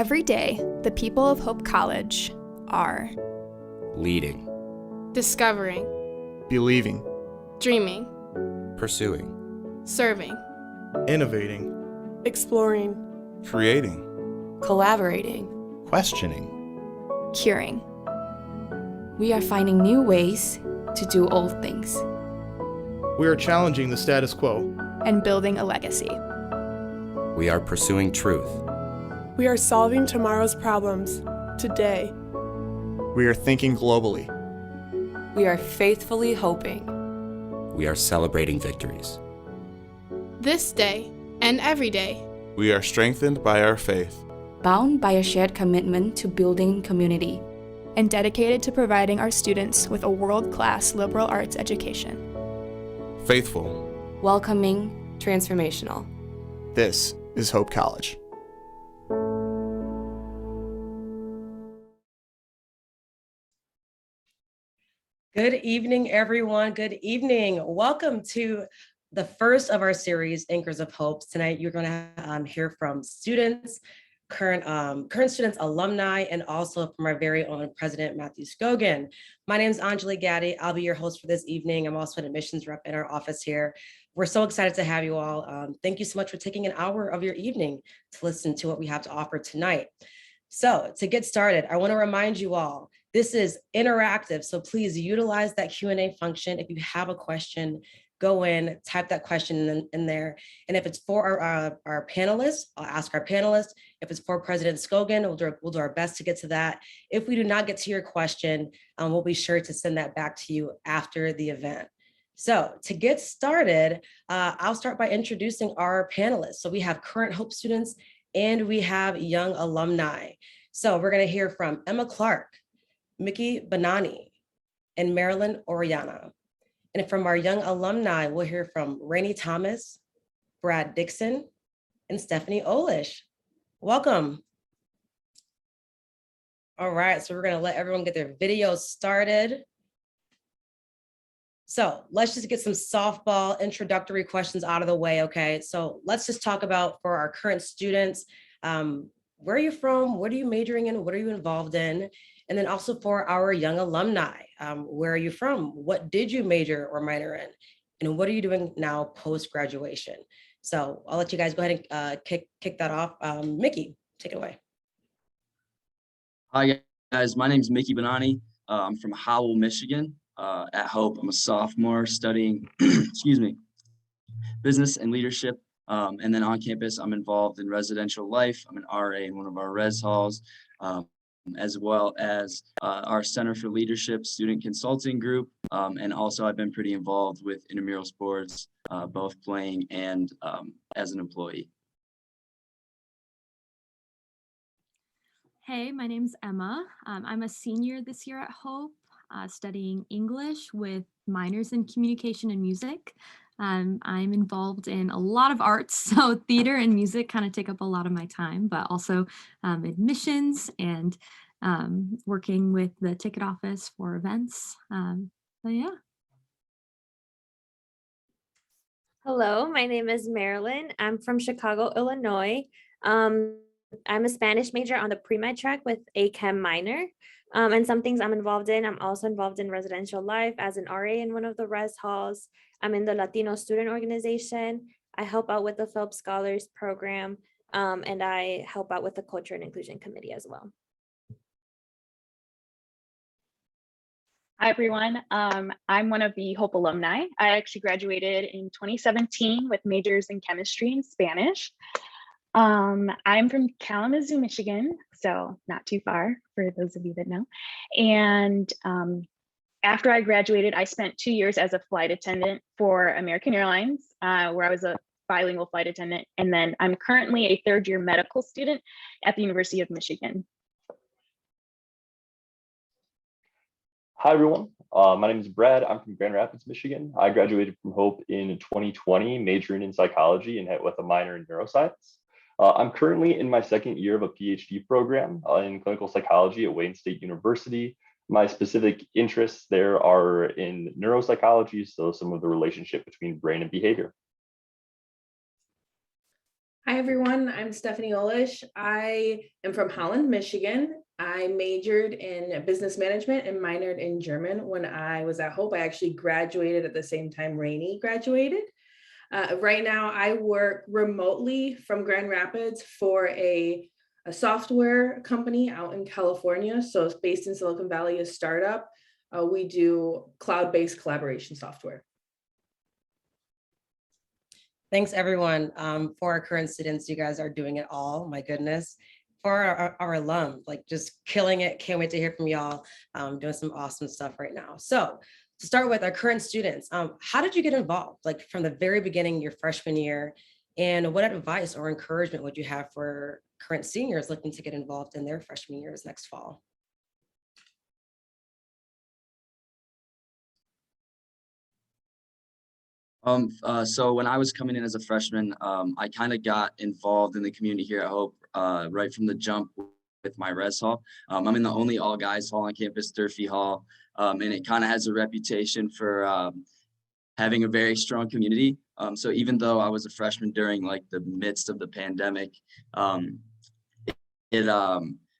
Every day, the people of Hope College are leading, discovering, believing, dreaming, pursuing, serving, innovating, exploring, creating, collaborating, questioning, curing. We are finding new ways to do old things. We are challenging the status quo And building a legacy. we are pursuing truth, We are solving tomorrow's problems today. We are thinking globally. We are faithfully hoping. we are celebrating victories. this day and every day. We are strengthened by our faith. Bound by a shared commitment to building community. And dedicated to providing our students with a world-class liberal arts education. Faithful. Welcoming, transformational. This is Hope College. Good evening, everyone. Good evening. Welcome to the first of our series, Anchors of Hope. Tonight, you're going to hear from students, current students, alumni, and also from our very own President Matthew Scogin. My name is Anjali Gaddy. I'll be your host for this evening. I'm also an admissions rep in our office here. We're so excited to have you all. Thank you so much for taking an hour of your evening to listen to what we have to offer tonight. So to get started, I want to remind you all, this is interactive, so please utilize that Q&A function. If you have a question, go in, type that question in there. And if it's for our panelists, I'll ask our panelists. If it's for President Scogin, we'll do our best to get to that. If we do not get to your question, we'll be sure to send that back to you after the event. So to get started, I'll start by introducing our panelists. So we have current Hope students and we have young alumni. So we're going to hear from Emma Clark, Mickey Benani, and Marilyn Oriana. And from our young alumni, we'll hear from Rainey Thomas, Brad Dixon, and Stephanie Olish. Welcome. All right, so we're going to let everyone get their videos started. So let's just get some softball introductory questions out of the way, okay? So let's just talk about, for our current students, where are you from? What are you majoring in? What are you involved in? And then also for our young alumni, where are you from? What did you major or minor in? And what are you doing now post-graduation? So I'll let you guys go ahead and kick that off. Mickey, take it away. Hi guys, my name is Mickey Benani. I'm from Howell, Michigan. At Hope, I'm a sophomore studying, excuse me, business and leadership. And then on campus, I'm involved in residential life. I'm an RA in one of our res halls, as well as our Center for Leadership student consulting group. And also I've been pretty involved with intramural sports, both playing and as an employee. Hey, my name's Emma. I'm a senior this year at Hope, studying English with minors in communication and music. I'm involved in a lot of arts, so theater and music kind of take up a lot of my time, but also admissions and working with the ticket office for events. So yeah. Hello, my name is Marilyn. I'm from Chicago, Illinois. I'm a Spanish major on the pre-med track with a chem minor. And some things I'm involved in, I'm also involved in residential life as an RA in one of the res halls. I'm in the Latino student organization. I help out with the Phelps Scholars program, and I help out with the Culture and Inclusion Committee as well. Hi, everyone. I'm one of the Hope alumni. I actually graduated in 2017 with majors in chemistry and Spanish. I'm from Kalamazoo, Michigan, so not too far for those of you that know. And after I graduated, I spent 2 years as a flight attendant for American Airlines, where I was a bilingual flight attendant. And then I'm currently a third-year medical student at the University of Michigan. Hi, everyone. My name is Brad. I'm from Grand Rapids, Michigan. I graduated from Hope in 2020, majoring in psychology and with a minor in neuroscience. I'm currently in my second year of a PhD program in clinical psychology at Wayne State University. My specific interests there are in neuropsychology, so some of the relationship between brain and behavior. Hi, everyone. I'm Stephanie Olish. I am from Holland, Michigan. I majored in business management and minored in German. When I was at Hope, I actually graduated at the same time Rainey graduated. Right now, I work remotely from Grand Rapids for a software company out in California. So it's based in Silicon Valley, a startup. We do cloud-based collaboration software. Thanks, everyone. For our current students, you guys are doing it all. My goodness. For our alum, like just killing it. Can't wait to hear from y'all. Doing some awesome stuff right now. So to start with our current students, how did you get involved? Like from the very beginning, your freshman year, and what advice or encouragement would you have for current seniors looking to get involved in their freshman years next fall? So when I was coming in as a freshman, I kind of got involved in the community here at Hope right from the jump with my res hall. I'm in the only all guys hall on campus, Durfee Hall, and it kind of has a reputation for having a very strong community. So even though I was a freshman during like the midst of the pandemic, there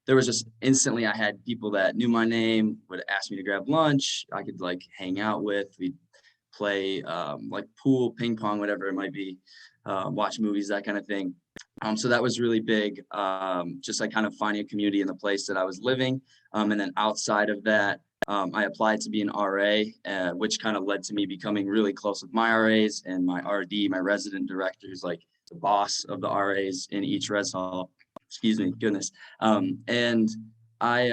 was just instantly I had people that knew my name, would ask me to grab lunch. I could like hang out with. We'd play like pool, ping pong, whatever it might be, watch movies, that kind of thing. So that was really big, just like kind of finding a community in the place that I was living. And then outside of that, I applied to be an RA, which kind of led to me becoming really close with my RAs and my RD, my resident director, who's like the boss of the RAs in each res hall. Excuse me, goodness. And I,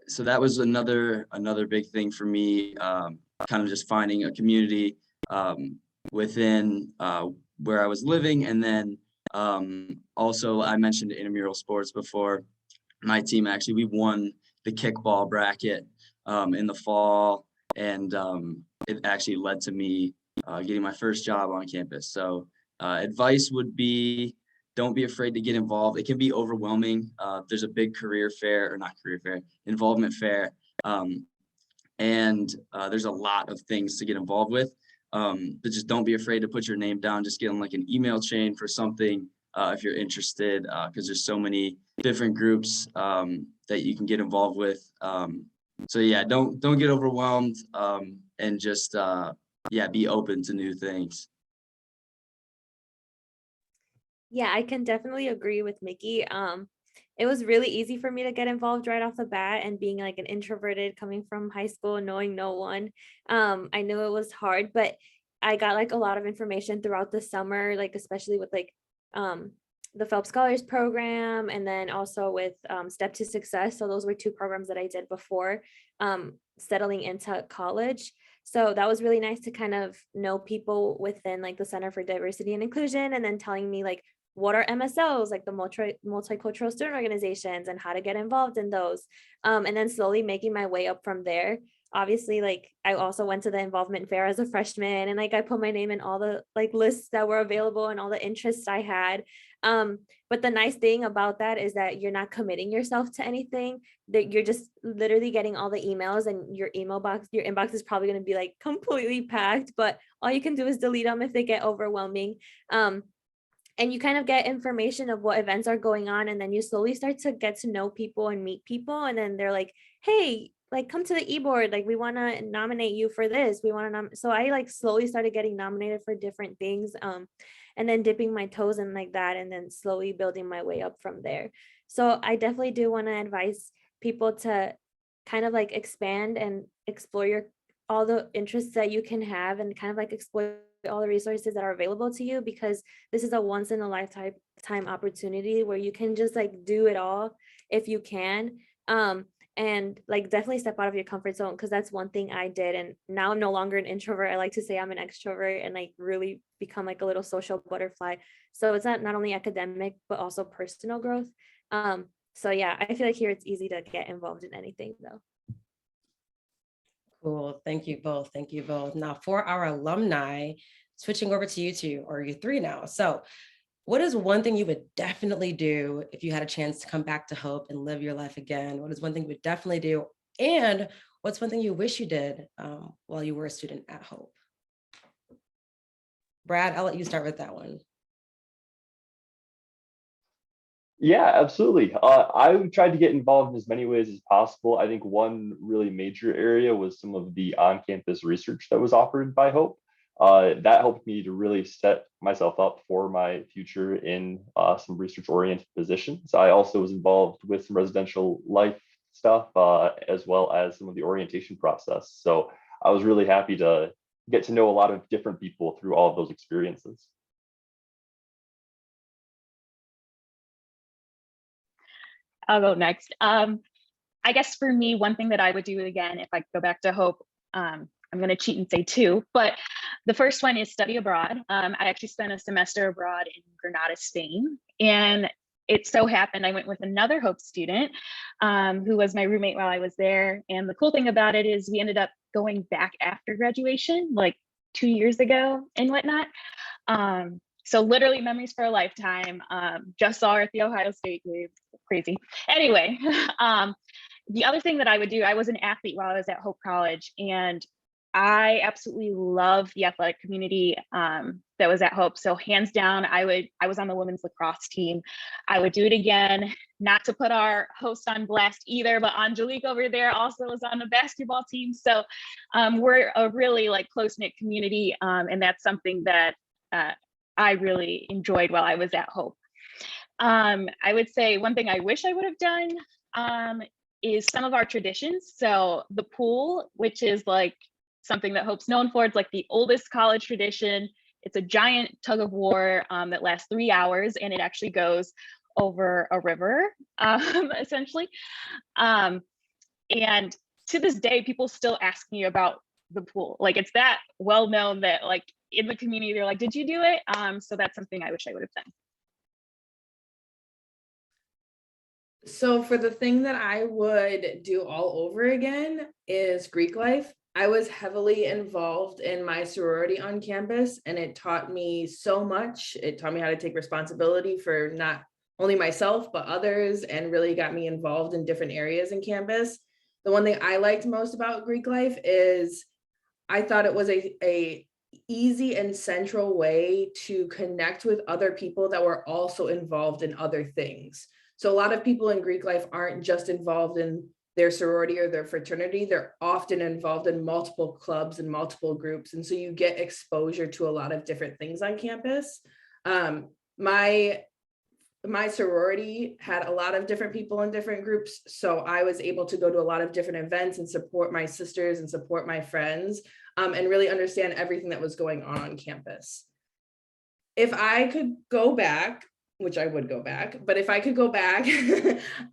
so that was another big thing for me, kind of just finding a community within where I was living. And then also I mentioned intramural sports before. My team actually, we won the kickball bracket in the fall, and it actually led to me getting my first job on campus. So advice would be, don't be afraid to get involved. It can be overwhelming. There's a big involvement fair. And there's a lot of things to get involved with, but just don't be afraid to put your name down. Just get on like an email chain for something if you're interested, because there's so many different groups that you can get involved with. So yeah, don't get overwhelmed, and just yeah, be open to new things. Yeah, I can definitely agree with Mickey. It was really easy for me to get involved right off the bat, and being like an introverted coming from high school, knowing no one. I knew it was hard, but I got like a lot of information throughout the summer, like especially with like the Phelps Scholars Program, and then also with Step to Success. So those were two programs that I did before settling into college. So that was really nice to kind of know people within like the Center for Diversity and Inclusion, and then telling me like what are MSOs, like the multicultural student organizations, and how to get involved in those. And then slowly making my way up from there. Obviously, like I also went to the involvement fair as a freshman, and like I put my name in all the like lists that were available and all the interests I had. But the nice thing about that is that you're not committing yourself to anything, that you're just literally getting all the emails, and your inbox is probably going to be like completely packed, but all you can do is delete them if they get overwhelming. And you kind of get information of what events are going on, and then you slowly start to get to know people and meet people, and then they're like, hey, like come to the e-board, like we want to nominate you for this, we want to so I like slowly started getting nominated for different things, and then dipping my toes in like that, and then slowly building my way up from there. So I definitely do want to advise people to kind of like expand and explore all the interests that you can have, and kind of like explore all the resources that are available to you, because this is a once in a lifetime opportunity where you can just like do it all if you can. And like definitely step out of your comfort zone, because that's one thing I did, and now I'm no longer an introvert. I like to say I'm an extrovert, and like really become like a little social butterfly. So it's not only academic but also personal growth. So yeah, I feel like here it's easy to get involved in anything though. Cool. Thank you both. Thank you both. Now for our alumni, switching over to you two, or you three now. So what is one thing you would definitely do if you had a chance to come back to Hope and live your life again? What is one thing you would definitely do? And what's one thing you wish you did while you were a student at Hope? Brad, I'll let you start with that one. Yeah, absolutely. I tried to get involved in as many ways as possible. I think one really major area was some of the on-campus research that was offered by Hope. That helped me to really set myself up for my future in some research-oriented positions. I also was involved with some residential life stuff, as well as some of the orientation process. So I was really happy to get to know a lot of different people through all of those experiences. I'll go next. I guess for me, one thing that I would do again, if I go back to Hope, I'm going to cheat and say two, but the first one is study abroad. I actually spent a semester abroad in Granada, Spain, and it so happened I went with another Hope student who was my roommate while I was there. And the cool thing about it is we ended up going back after graduation, like 2 years ago and whatnot. So literally memories for a lifetime. Just saw her at the Ohio State game. Crazy. Anyway, the other thing that I would do, I was an athlete while I was at Hope College, and I absolutely love the athletic community that was at Hope. So hands down, I was on the women's lacrosse team. I would do it again, not to put our host on blast either, but Angelique over there also was on the basketball team. So we're a really like close-knit community, and that's something that I really enjoyed while I was at Hope. I would say one thing I wish I would have done is some of our traditions. So the pool, which is like something that Hope's known for, it's like the oldest college tradition. It's a giant tug of war that lasts 3 hours, and it actually goes over a river, essentially. And to this day, people still ask me about the pool. Like it's that well known that like in the community, they're like, did you do it? So that's something I wish I would have done. So for the thing that I would do all over again is Greek life. I was heavily involved in my sorority on campus, and it taught me so much. It taught me how to take responsibility for not only myself, but others, and really got me involved in different areas in campus. The one thing I liked most about Greek life is I thought it was a easy and central way to connect with other people that were also involved in other things. So a lot of people in Greek life aren't just involved in their sorority or their fraternity, they're often involved in multiple clubs and multiple groups. And so you get exposure to a lot of different things on campus. My sorority had a lot of different people in different groups. So I was able to go to a lot of different events and support my sisters and support my friends, and really understand everything that was going on campus. If I could go back, which I would go back, but if I could go back,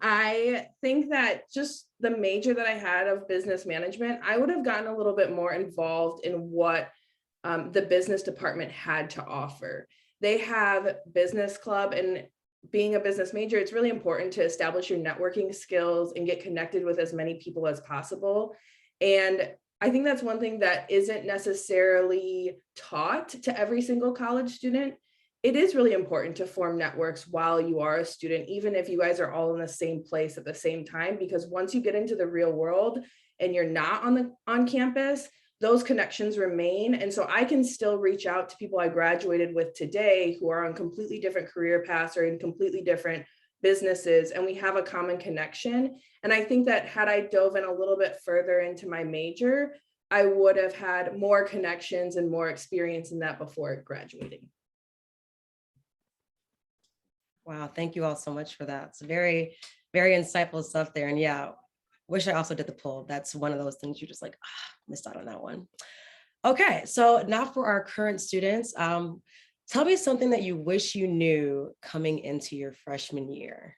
I think that just the major that I had of business management, I would have gotten a little bit more involved in what the business department had to offer. They have business club, and being a business major, it's really important to establish your networking skills and get connected with as many people as possible. And I think that's one thing that isn't necessarily taught to every single college student. It is really important to form networks while you are a student, even if you guys are all in the same place at the same time, because once you get into the real world and you're not on campus, those connections remain. And so I can still reach out to people I graduated with today who are on completely different career paths or in completely different businesses, and we have a common connection. And I think that had I dove in a little bit further into my major, I would have had more connections and more experience in that before graduating. Wow, thank you all so much for that. It's very, very insightful stuff there. And yeah, wish I also did the poll. That's one of those things you're just like, missed out on that one. Okay, so now for our current students, tell me something that you wish you knew coming into your freshman year.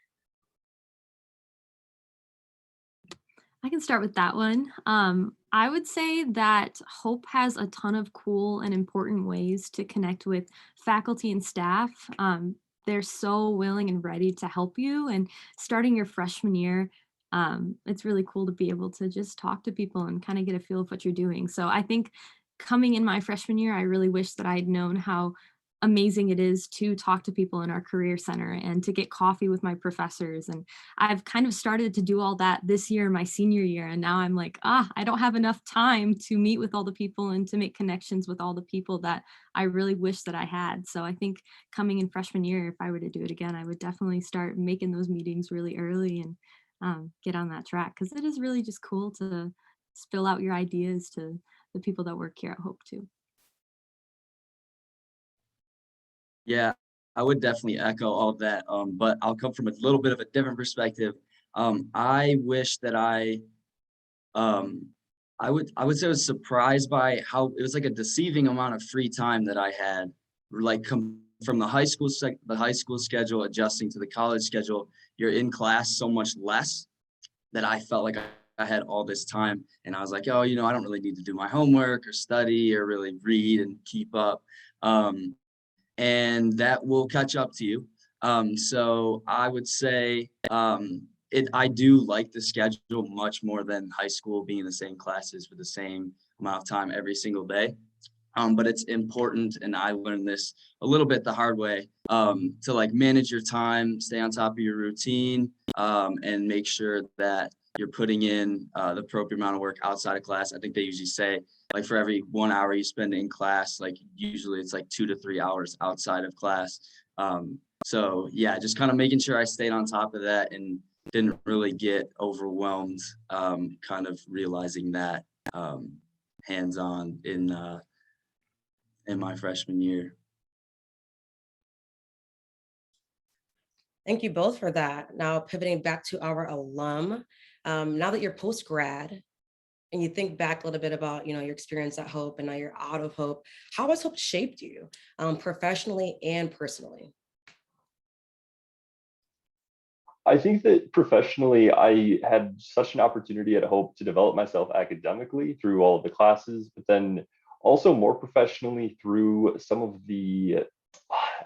I can start with that one. I would say that Hope has a ton of cool and important ways to connect with faculty and staff. They're so willing and ready to help you. And starting your freshman year, it's really cool to be able to just talk to people and kind of get a feel of what you're doing. So I think coming in my freshman year, I really wish that I'd known how amazing it is to talk to people in our career center and to get coffee with my professors. And I've kind of started to do all that this year, my senior year. And now I'm like, I don't have enough time to meet with all the people and to make connections with all the people that I really wish that I had. So I think coming in freshman year, if I were to do it again, I would definitely start making those meetings really early and get on that track, because it is really just cool to spill out your ideas to the people that work here at Hope too. Yeah, I would definitely echo all of that, but I'll come from a little bit of a different perspective. I wish that um, I would say I was surprised by how it was like a deceiving amount of free time that I had, like come from the high school schedule, adjusting to the college schedule. You're in class so much less that I felt like I had all this time, and I was like, oh, I don't really need to do my homework or study or really read and keep up. And that will catch up to you. So I would say I do like the schedule much more than high school, being in the same classes for the same amount of time every single day. But it's important, and I learned this a little bit the hard way, to like manage your time, stay on top of your routine, and make sure that you're putting in the appropriate amount of work outside of class. I think they usually say, like, for every 1 hour you spend in class, like usually it's like 2 to 3 hours outside of class. So yeah, just kind of making sure I stayed on top of that and didn't really get overwhelmed, kind of realizing that hands-on in my freshman year. Thank you both for that. Now pivoting back to our alum, now that you're post-grad and you think back a little bit about, your experience at Hope and now you're out of Hope, how has Hope shaped you professionally and personally? I think that professionally, I had such an opportunity at Hope to develop myself academically through all of the classes, but then also more professionally through some of the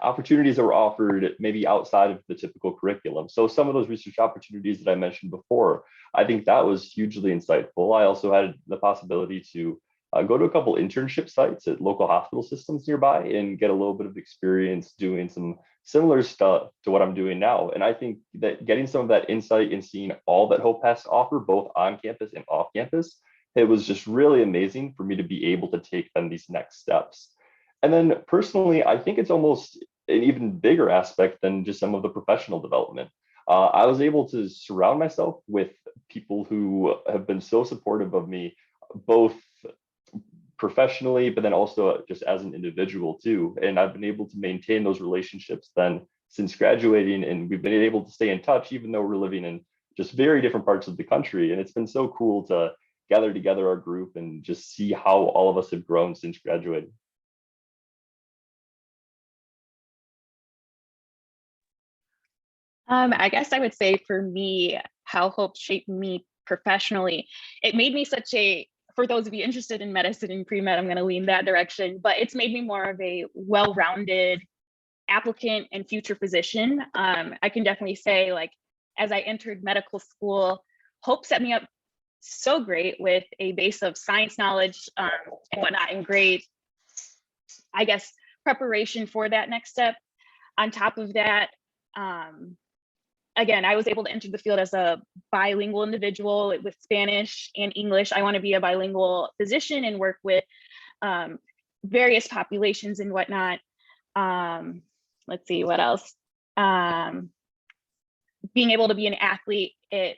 opportunities that were offered maybe outside of the typical curriculum. So some of those research opportunities that I mentioned before, I think that was hugely insightful. I also had the possibility to go to a couple internship sites at local hospital systems nearby and get a little bit of experience doing some similar stuff to what I'm doing now. And I think that getting some of that insight and seeing all that Hope has to offer, both on campus and off campus, it was just really amazing for me to be able to take then these next steps. And then personally, I think it's almost an even bigger aspect than just some of the professional development. I was able to surround myself with people who have been so supportive of me, both professionally, but then also just as an individual too. And I've been able to maintain those relationships then since graduating, and we've been able to stay in touch, even though we're living in just very different parts of the country. And it's been so cool to gather together our group and just see how all of us have grown since graduating. I guess I would say for me, how Hope shaped me professionally, it made me for those of you interested in medicine and pre-med, I'm going to lean that direction, but it's made me more of a well-rounded applicant and future physician. I can definitely say, like, as I entered medical school, Hope set me up so great with a base of science knowledge and whatnot, and great, I guess, preparation for that next step. On top of that, again, I was able to enter the field as a bilingual individual with Spanish and English. I want to be a bilingual physician and work with various populations and whatnot. Let's see, what else? Being able to be an athlete, it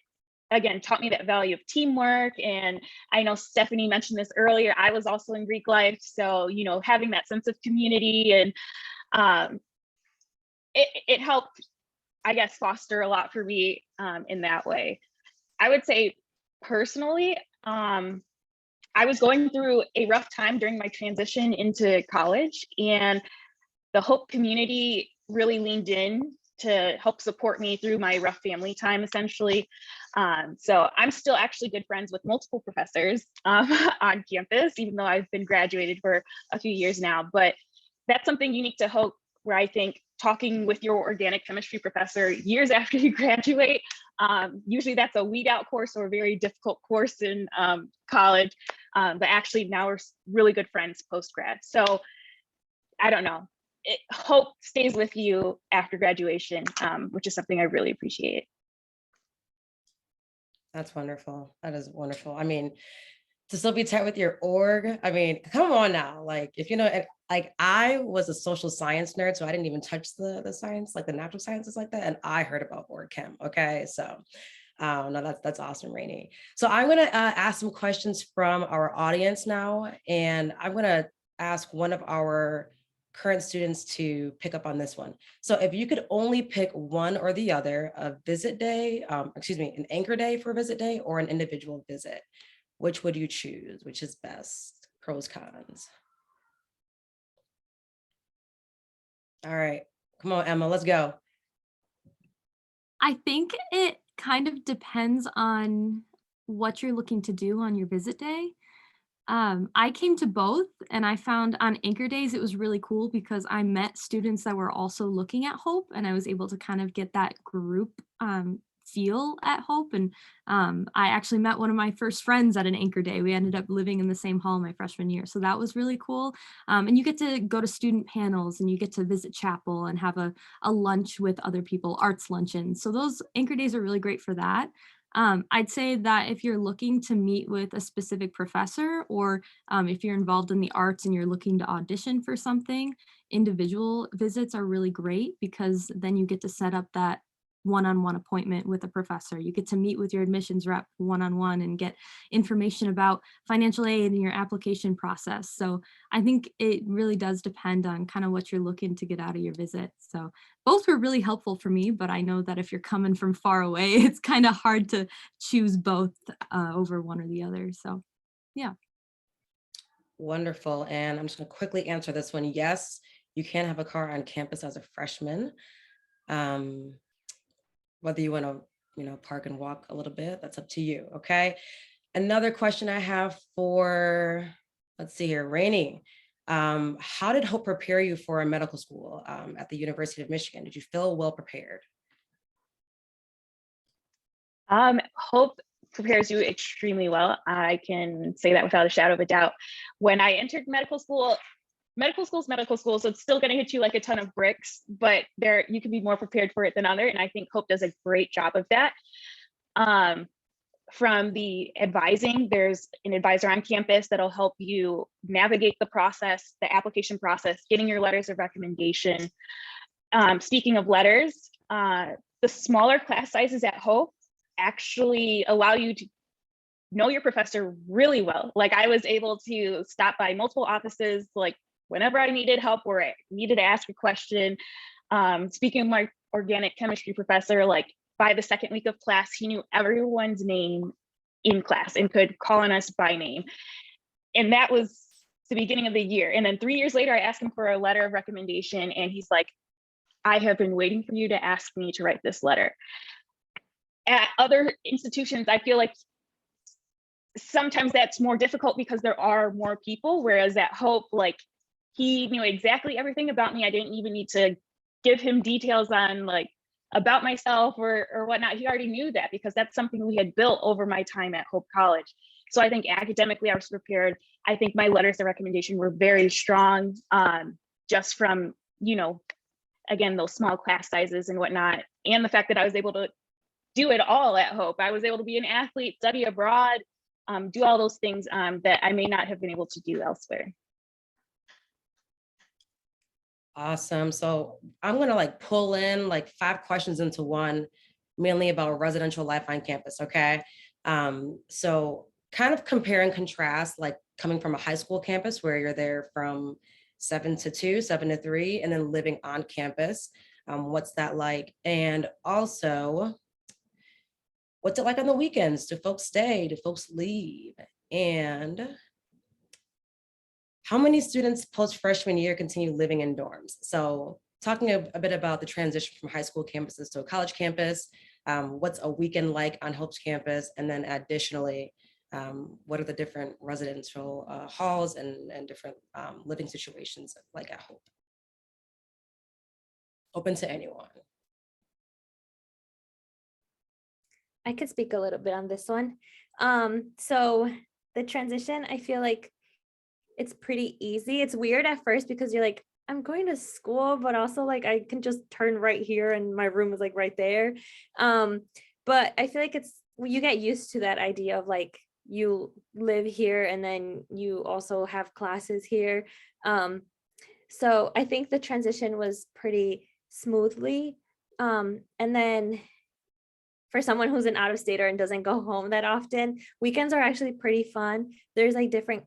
again taught me that value of teamwork. And I know Stephanie mentioned this earlier, I was also in Greek life. So, having that sense of community and it helped, I guess, foster a lot for me in that way. I would say personally, I was going through a rough time during my transition into college, and the Hope community really leaned in to help support me through my rough family time, essentially. So I'm still actually good friends with multiple professors on campus, even though I've been graduated for a few years now. But that's something unique to Hope, where I think talking with your organic chemistry professor years after you graduate, usually that's a weed out course or a very difficult course in college, but actually now we're really good friends post-grad. So I don't know, hope stays with you after graduation, which is something I really appreciate. That's wonderful. That is wonderful. I mean, to still be tight with your org. I mean, come on now. Like, if you know, like I was a social science nerd, so I didn't even touch the science, like the natural sciences like that. And I heard about org chem. Okay, so no, that's awesome, Rainey. So I'm gonna ask some questions from our audience now, and I'm gonna ask one of our current students to pick up on this one. So if you could only pick one or the other, a visit day, an anchor day for a visit day or an individual visit, which would you choose? Which is best? Pros, cons. All right, come on, Emma, let's go. I think it kind of depends on what you're looking to do on your visit day. I came to both, and I found on anchor days it was really cool because I met students that were also looking at Hope, and I was able to kind of get that group feel at Hope. And I actually met one of my first friends at an anchor day. We ended up living in the same hall my freshman year, so that was really cool. And you get to go to student panels, and you get to visit chapel and have a lunch with other people, arts luncheons. So those anchor days are really great for that. I'd say that if you're looking to meet with a specific professor, or if you're involved in the arts and you're looking to audition for something, individual visits are really great because then you get to set up that one-on-one appointment with a professor. You get to meet with your admissions rep one-on-one and get information about financial aid and your application process. So I think it really does depend on kind of what you're looking to get out of your visit. So both were really helpful for me, but I know that if you're coming from far away, it's kind of hard to choose both over one or the other. So yeah. Wonderful. And I'm just going to quickly answer this one. Yes, you can have a car on campus as a freshman. Whether you want to, park and walk a little bit, that's up to you. Okay. Another question I have for, let's see here, Rainey. How did Hope prepare you for a medical school at the University of Michigan? Did you feel well prepared? Hope prepares you extremely well. I can say that without a shadow of a doubt. When I entered medical school, so it's still going to hit you like a ton of bricks, but you can be more prepared for it than other. And I think Hope does a great job of that. From the advising, there's an advisor on campus that'll help you navigate the process, the application process, getting your letters of recommendation. Speaking of letters, the smaller class sizes at Hope actually allow you to know your professor really well. Like I was able to stop by multiple offices, like whenever I needed help or I needed to ask a question. Speaking of my organic chemistry professor, like by the second week of class, he knew everyone's name in class and could call on us by name. And that was the beginning of the year. And then 3 years later, I asked him for a letter of recommendation. And he's like, I have been waiting for you to ask me to write this letter. At other institutions, I feel like sometimes that's more difficult because there are more people, whereas at Hope, like he knew exactly everything about me. I didn't even need to give him details on like about myself or whatnot. He already knew that because that's something we had built over my time at Hope College. So I think academically I was prepared. I think my letters of recommendation were very strong, just from, again, those small class sizes and whatnot. And the fact that I was able to do it all at Hope. I was able to be an athlete, study abroad, do all those things that I may not have been able to do elsewhere. Awesome. So I'm going to pull in 5 questions into one, mainly about residential life on campus. Okay. So kind of compare and contrast, coming from a high school campus where you're there from 7 to 2, 7 to 3, and then living on campus. What's that like? And also, what's it like on the weekends? Do folks stay? Do folks leave? And how many students post freshman year continue living in dorms? So talking a bit about the transition from high school campuses to a college campus, what's a weekend like on Hope's campus? And then additionally, what are the different residential halls and different living situations like at Hope? Open to anyone. I could speak a little bit on this one. So the transition, I feel like it's pretty easy. It's weird at first because you're like, I'm going to school, but also like I can just turn right here and my room is like right there. But I feel like you get used to that idea of like you live here and then you also have classes here. So I think the transition was pretty smoothly. And then for someone who's an out of stater and doesn't go home that often, weekends are actually pretty fun. There's like different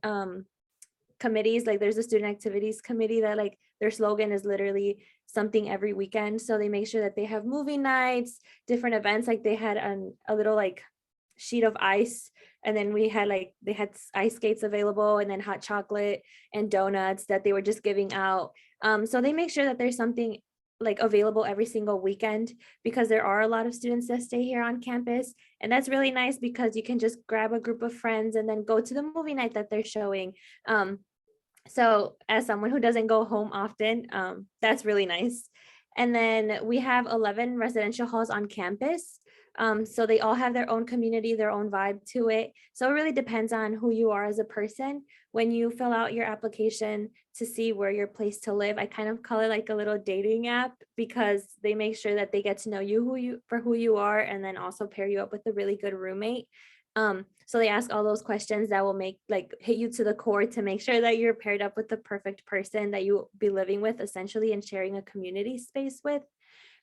committees, like there's a student activities committee that like their slogan is literally something every weekend. So they make sure that they have movie nights, different events. Like they had a little like sheet of ice, and then they had ice skates available, and then hot chocolate and donuts that they were just giving out. So they make sure that there's something like available every single weekend, because there are a lot of students that stay here on campus, and that's really nice because you can just grab a group of friends and then go to the movie night that they're showing. So as someone who doesn't go home often, that's really nice. And then we have 11 residential halls on campus. So they all have their own community, their own vibe to it. So it really depends on who you are as a person. When you fill out your application to see where your place to live, I kind of call it like a little dating app, because they make sure that they get to know you for who you are, and then also pair you up with a really good roommate. So they ask all those questions that will hit you to the core to make sure that you're paired up with the perfect person that you will be living with, essentially, and sharing a community space with.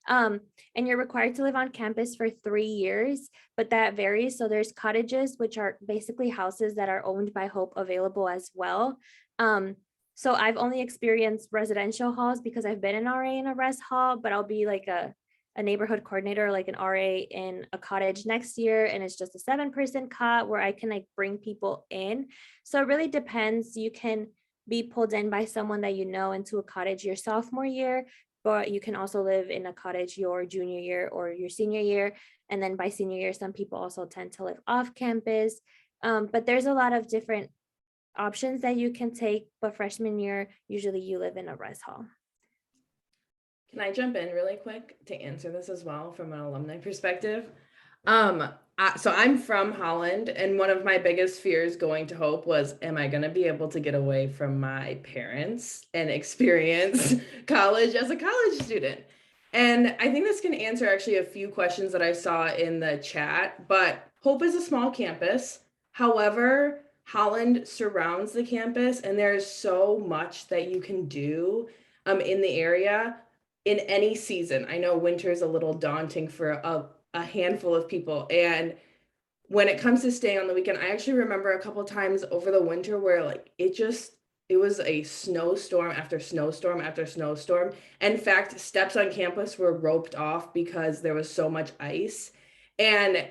And you're required to live on campus for 3 years, but that varies. So there's cottages, which are basically houses that are owned by Hope, available as well. So I've only experienced residential halls because I've been an RA in a res hall, but I'll be like a neighborhood coordinator, like an RA in a cottage next year. And it's just a 7-person cot where I can like bring people in. So it really depends. You can be pulled in by someone that you know into a cottage your sophomore year, but you can also live in a cottage your junior year or your senior year. And then by senior year, some people also tend to live off campus. But there's a lot of different options that you can take. But freshman year, usually you live in a res hall. Can I jump in really quick to answer this as well from an alumni perspective? So I'm from Holland, and one of my biggest fears going to Hope was, am I going to be able to get away from my parents and experience college as a college student? And I think this can answer actually a few questions that I saw in the chat, but Hope is a small campus. However, Holland surrounds the campus, and there's so much that you can do in the area in any season. I know winter is a little daunting for a handful of people. And when it comes to staying on the weekend, I actually remember a couple of times over the winter where like it was a snowstorm after snowstorm after snowstorm. In fact, steps on campus were roped off because there was so much ice. And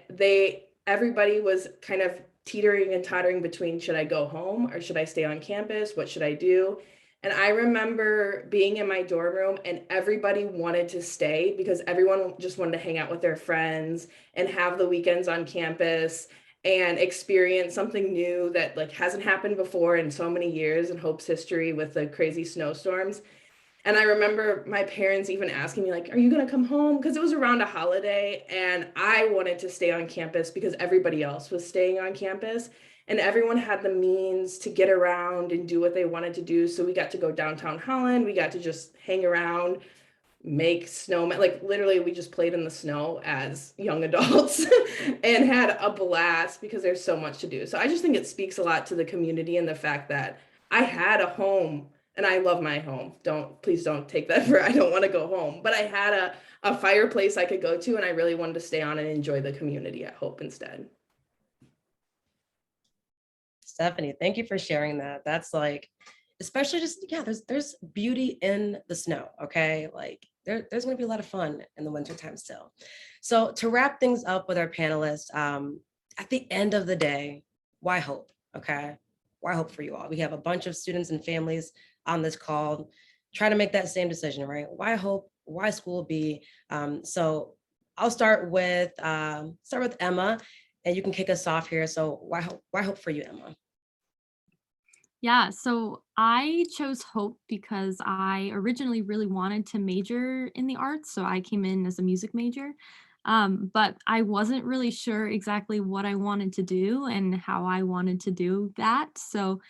everybody was kind of teetering and tottering between, should I go home or should I stay on campus? What should I do? And I remember being in my dorm room and everybody wanted to stay because everyone just wanted to hang out with their friends and have the weekends on campus and experience something new that like hasn't happened before in so many years in Hope's history with the crazy snowstorms. And I remember my parents even asking me like, are you going to come home? Because it was around a holiday and I wanted to stay on campus because everybody else was staying on campus. And everyone had the means to get around and do what they wanted to do. So we got to go downtown Holland. We got to just hang around, make snowmen. Like literally, we just played in the snow as young adults and had a blast because there's so much to do. So I just think it speaks a lot to the community and the fact that I had a home and I love my home. Please don't take that for I don't want to go home. But I had a fireplace I could go to and I really wanted to stay on and enjoy the community at Hope instead. Stephanie, thank you for sharing that. That's like, especially just, yeah, there's beauty in the snow, okay? Like there's gonna be a lot of fun in the wintertime still. So to wrap things up with our panelists, at the end of the day, why Hope, okay? Why Hope for you all? We have a bunch of students and families on this call, try to make that same decision, right? Why Hope, why School B? So I'll start with Emma, and you can kick us off here. So why Hope for you, Emma? Yeah, so I chose Hope because I originally really wanted to major in the arts. So I came in as a music major, but I wasn't really sure exactly what I wanted to do and how I wanted to do that. So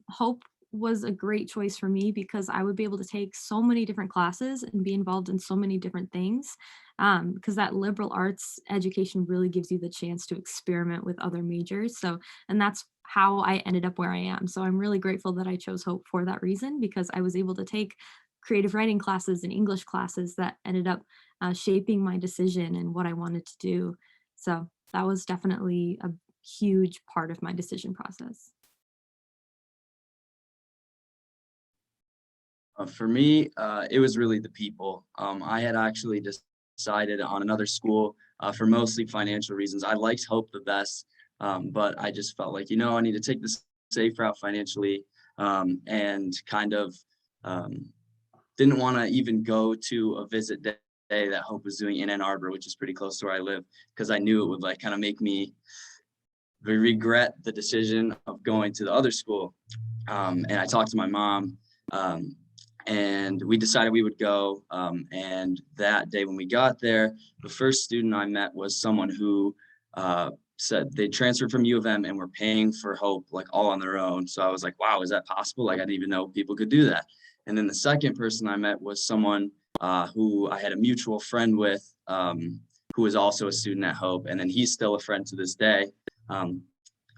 Hope was a great choice for me because I would be able to take so many different classes and be involved in so many different things. Because that liberal arts education really gives you the chance to experiment with other majors. So, and that's how I ended up where I am. So I'm really grateful that I chose Hope for that reason, because I was able to take creative writing classes and English classes that ended up shaping my decision and what I wanted to do. So that was definitely a huge part of my decision process. For me, it was really the people. I had actually decided on another school for mostly financial reasons. I liked Hope the best, but I just felt like, I need to take this safe route financially, and kind of didn't want to even go to a visit day that Hope was doing in Ann Arbor, which is pretty close to where I live, because I knew it would like kind of make me regret the decision of going to the other school. And I talked to my mom, and we decided we would go. And that day when we got there, the first student I met was someone who said they transferred from U of M and were paying for Hope like all on their own. So I was like, wow, is that possible? Like, I didn't even know people could do that. And then the second person I met was someone who I had a mutual friend with, who was also a student at Hope. And then he's still a friend to this day. And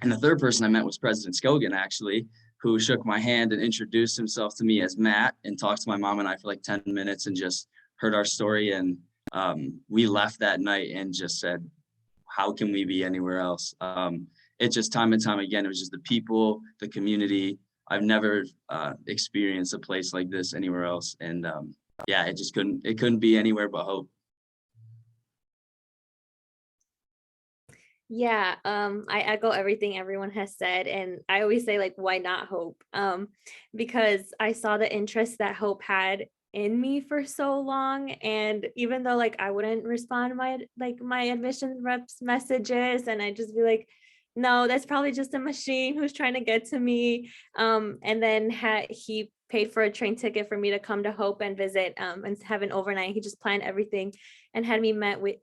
the third person I met was President Scogin, actually, who shook my hand and introduced himself to me as Matt and talked to my mom and I for like 10 minutes and just heard our story. And we left that night and just said, how can we be anywhere else? It just time and time again, it was just the people, the community. I've never experienced a place like this anywhere else. And yeah, it couldn't be anywhere but Hope. Yeah, I echo everything everyone has said, and I always say like, why not Hope? Because I saw the interest that Hope had in me for so long, and even though like I wouldn't respond my admissions reps messages, and I just be like, no, that's probably just a machine who's trying to get to me. And then he paid for a train ticket for me to come to Hope and visit and have an overnight. He just planned everything and had me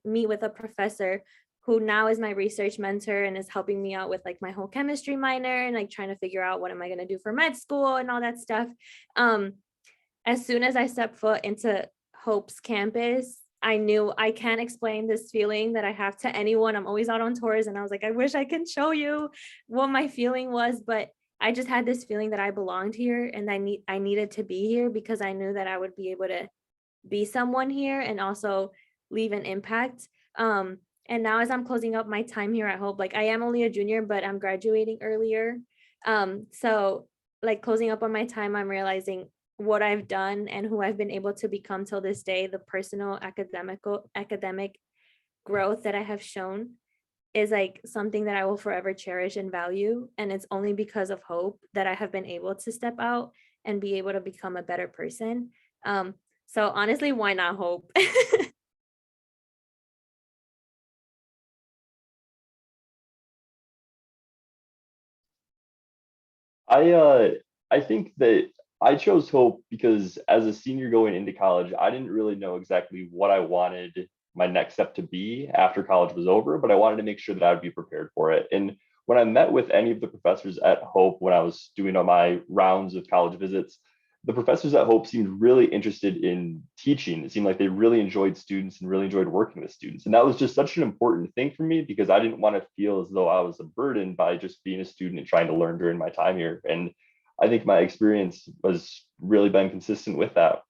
meet with a professor who now is my research mentor and is helping me out with like my whole chemistry minor and like trying to figure out what am I going to do for med school and all that stuff. As soon as I stepped foot into Hope's campus, I knew I can't explain this feeling that I have to anyone. I'm always out on tours and I was like, I wish I can show you what my feeling was, but I just had this feeling that I belonged here and I needed to be here because I knew that I would be able to be someone here and also leave an impact. And now as I'm closing up my time here at Hope, like I am only a junior, but I'm graduating earlier. So like closing up on my time, I'm realizing what I've done and who I've been able to become till this day, the personal academic growth that I have shown is like something that I will forever cherish and value. And it's only because of Hope that I have been able to step out and be able to become a better person. So honestly, why not Hope? I think that I chose Hope because as a senior going into college, I didn't really know exactly what I wanted my next step to be after college was over, but I wanted to make sure that I would be prepared for it. And when I met with any of the professors at Hope when I was doing all my rounds of college visits, the professors at Hope seemed really interested in teaching. It seemed like they really enjoyed students and really enjoyed working with students. And that was just such an important thing for me because I didn't want to feel as though I was a burden by just being a student and trying to learn during my time here. And I think my experience has really been consistent with that.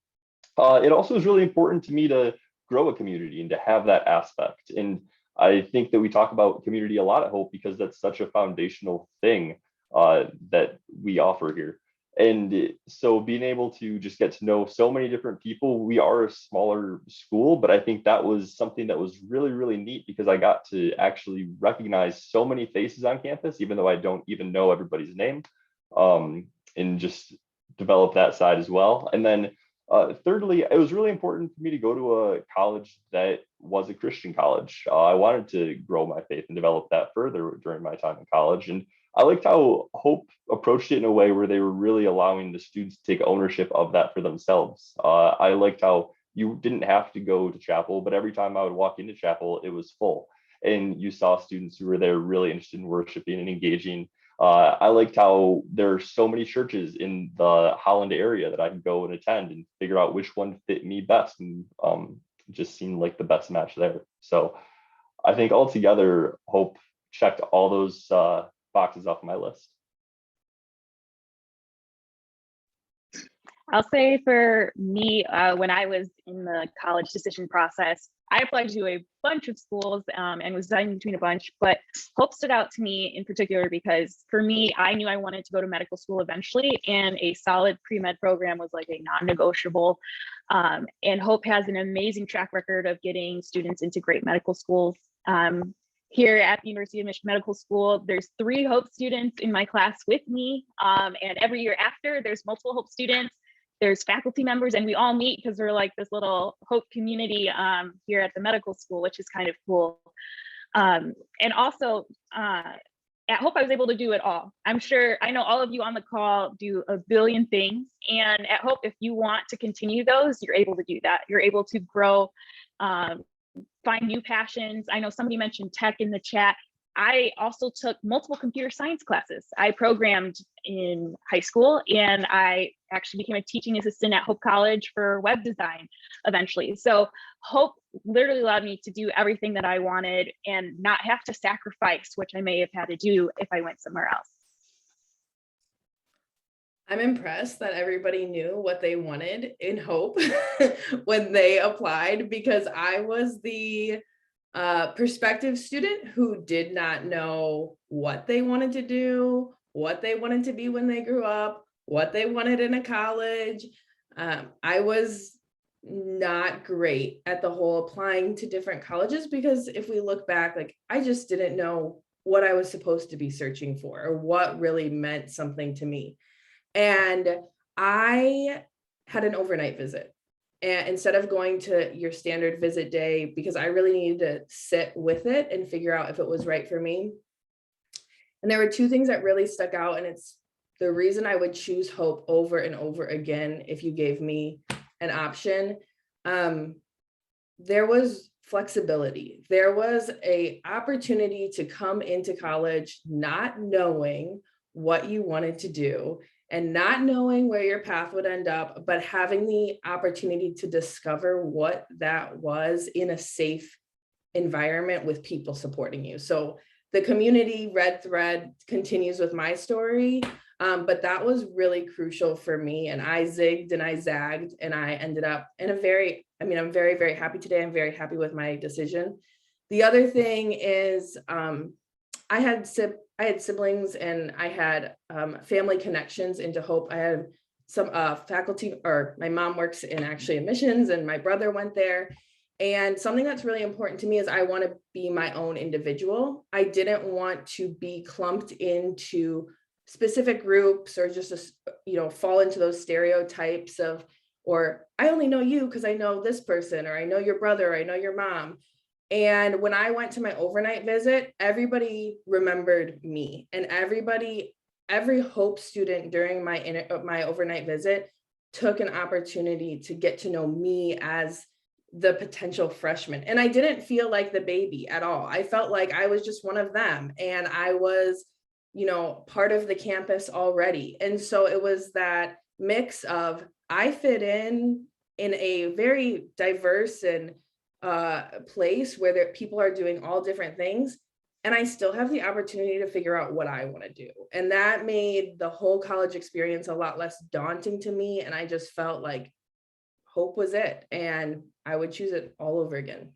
It also is really important to me to grow a community and to have that aspect. And I think that we talk about community a lot at Hope because that's such a foundational thing that we offer here. And so being able to just get to know so many different people, we are a smaller school, but I think that was something that was really, really neat because I got to actually recognize so many faces on campus, even though I don't even know everybody's name, and just develop that side as well. And then thirdly, it was really important for me to go to a college that was a Christian college. I wanted to grow my faith and develop that further during my time in college. And I liked how Hope approached it in a way where they were really allowing the students to take ownership of that for themselves. I liked how you didn't have to go to chapel, but every time I would walk into chapel, it was full. And you saw students who were there really interested in worshiping and engaging. I liked how there are so many churches in the Holland area that I can go and attend and figure out which one fit me best, and just seemed like the best match there. So I think altogether, Hope checked all those boxes off my list. I'll say for me, when I was in the college decision process, I applied to a bunch of schools and was deciding between a bunch, but Hope stood out to me in particular because for me, I knew I wanted to go to medical school eventually, and a solid pre-med program was like a non-negotiable. And Hope has an amazing track record of getting students into great medical schools. Here at the University of Michigan Medical School, there's 3 Hope students in my class with me. And every year after, there's multiple Hope students. There's faculty members, and we all meet because we're like this little Hope community here at the medical school, which is kind of cool. And also at Hope, I was able to do it all. I know all of you on the call do a billion things. And at Hope, if you want to continue those, you're able to do that. You're able to grow, find new passions. I know somebody mentioned tech in the chat. I also took multiple computer science classes. I programmed in high school, and I actually became a teaching assistant at Hope College for web design eventually. So Hope literally allowed me to do everything that I wanted and not have to sacrifice, which I may have had to do if I went somewhere else. I'm impressed that everybody knew what they wanted in Hope when they applied, because I was the prospective student who did not know what they wanted to do, what they wanted to be when they grew up, what they wanted in a college. I was not great at the whole applying to different colleges, because if we look back, like, I just didn't know what I was supposed to be searching for or what really meant something to me. And I had an overnight visit. And instead of going to your standard visit day, because I really needed to sit with it and figure out if it was right for me. And there were 2 things that really stuck out. And it's the reason I would choose Hope over and over again if you gave me an option. There was flexibility. There was an opportunity to come into college not knowing what you wanted to do and not knowing where your path would end up, but having the opportunity to discover what that was in a safe environment with people supporting you. So the community red thread continues with my story, but that was really crucial for me. And I zigged and I zagged, and I ended up in I'm very, very happy today. I'm very happy with my decision. The other thing is I had siblings, and I had family connections into Hope. I had some faculty, or my mom works in actually admissions, and my brother went there. And something that's really important to me is I want to be my own individual. I didn't want to be clumped into specific groups or just, fall into those stereotypes of, or I only know you because I know this person, or I know your brother, or I know your mom. And when I went to my overnight visit, everybody remembered me, and every Hope student during my overnight visit took an opportunity to get to know me as the potential freshman. And I didn't feel like the baby at all. I felt like I was just one of them, and I was, part of the campus already. And so it was that mix of, I fit in a very diverse and place where people are doing all different things, and I still have the opportunity to figure out what I want to do. And that made the whole college experience a lot less daunting to me. And I just felt like Hope was it, and I would choose it all over again.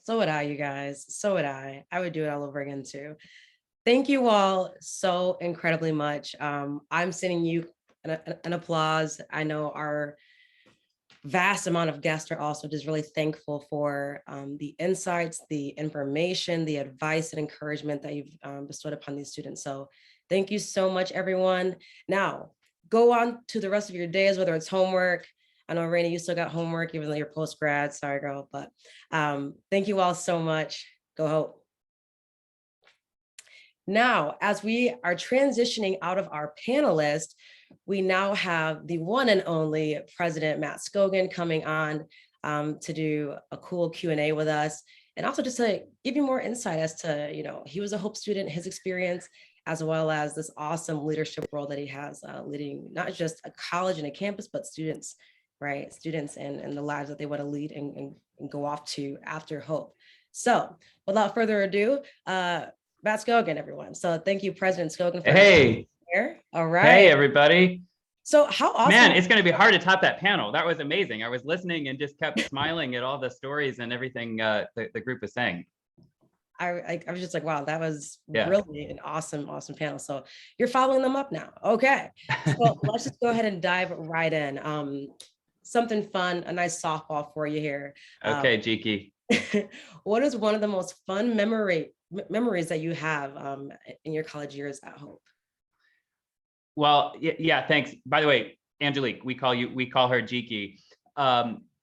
So would I, you guys. So would I. I would do it all over again too. Thank you all so incredibly much. I'm sending you an applause. I know our vast amount of guests are also just really thankful for the insights, the information, the advice and encouragement that you've bestowed upon these students. So thank you so much, everyone. Now, go on to the rest of your days, whether it's homework. I know, Rainey, you still got homework, even though you're post-grad. Sorry, girl, but thank you all so much. Go Hope. Now, as we are transitioning out of our panelists, we now have the one and only President Matt Scogin coming on to do a cool Q&A with us. and also just to give you more insight as to, he was a Hope student, his experience, as well as this awesome leadership role that he has, leading not just a college and a campus, but students, right? Students and the lives that they want to lead and go off to after Hope. So without further ado, Matt Scogin, everyone. So thank you, President Scogin, for Hey. here. All right. Hey, everybody. So how awesome. Man, it's going to be hard to top that panel. That was amazing. I was listening and just kept smiling at all the stories and everything the group was saying. I was just like, wow, that was really an awesome panel. So you're following them up now. Okay. So let's just go ahead and dive right in. Something fun, a nice softball for you here. Okay, Jiki. What is one of the most fun memories that you have in your college years at Hope? Well, yeah, thanks. By the way, Angelique, we call her Jiki.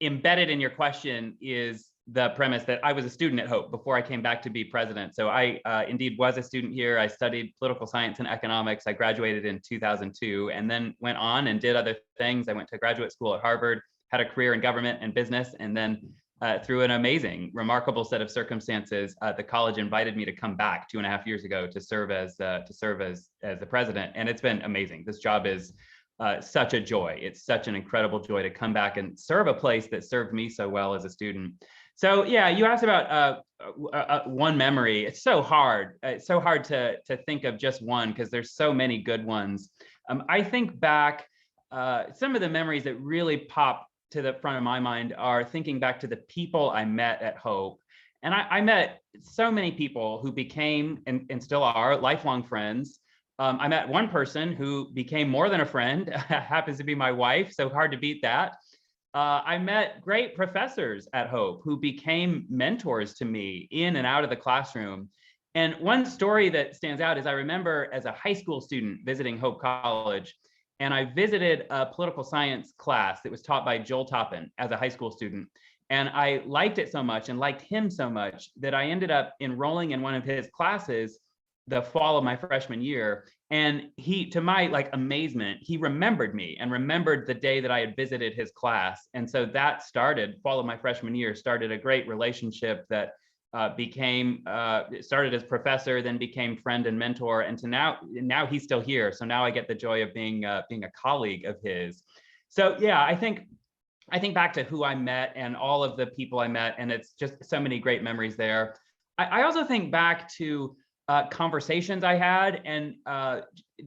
Embedded in your question is the premise that I was a student at Hope before I came back to be president. So I indeed was a student here. I studied political science and economics. I graduated in 2002 and then went on and did other things. I went to graduate school at Harvard, had a career in government and business, and then through an amazing, remarkable set of circumstances, the college invited me to come back 2.5 years ago to serve as the president, and it's been amazing. This job is such a joy. It's such an incredible joy to come back and serve a place that served me so well as a student. So yeah, you asked about one memory. It's so hard. It's so hard to think of just one because there's so many good ones. I think back, some of the memories that really pop to the front of my mind are thinking back to the people I met at Hope. And I met so many people who became and still are lifelong friends. I met one person who became more than a friend, happens to be my wife, so hard to beat that. I met great professors at Hope who became mentors to me in and out of the classroom. And one story that stands out is I remember as a high school student visiting Hope College, and I visited a political science class that was taught by Joel Toppin as a high school student. And I liked it so much and liked him so much that I ended up enrolling in one of his classes the fall of my freshman year. And he, to my amazement, he remembered me and remembered the day that I had visited his class. And so that fall of my freshman year, started a great relationship that started as professor, then became friend and mentor, and to now he's still here. So now I get the joy of being a colleague of his. So yeah, I think back to who I met and all of the people I met, and it's just so many great memories there. I also think back to conversations I had and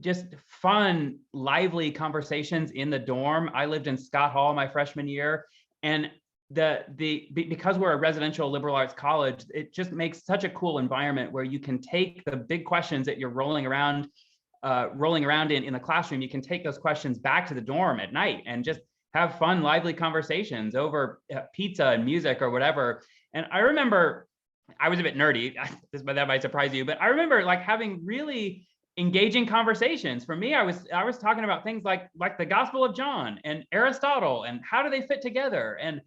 just fun, lively conversations in the dorm. I lived in Scott Hall my freshman year, and because we're a residential liberal arts college, it just makes such a cool environment where you can take the big questions that you're rolling around in the classroom. You can take those questions back to the dorm at night and just have fun, lively conversations over pizza and music or whatever. And I remember, I was a bit nerdy, that might surprise you, but I remember having really engaging conversations. For me, I was talking about things like the Gospel of John and Aristotle and how do they fit together. And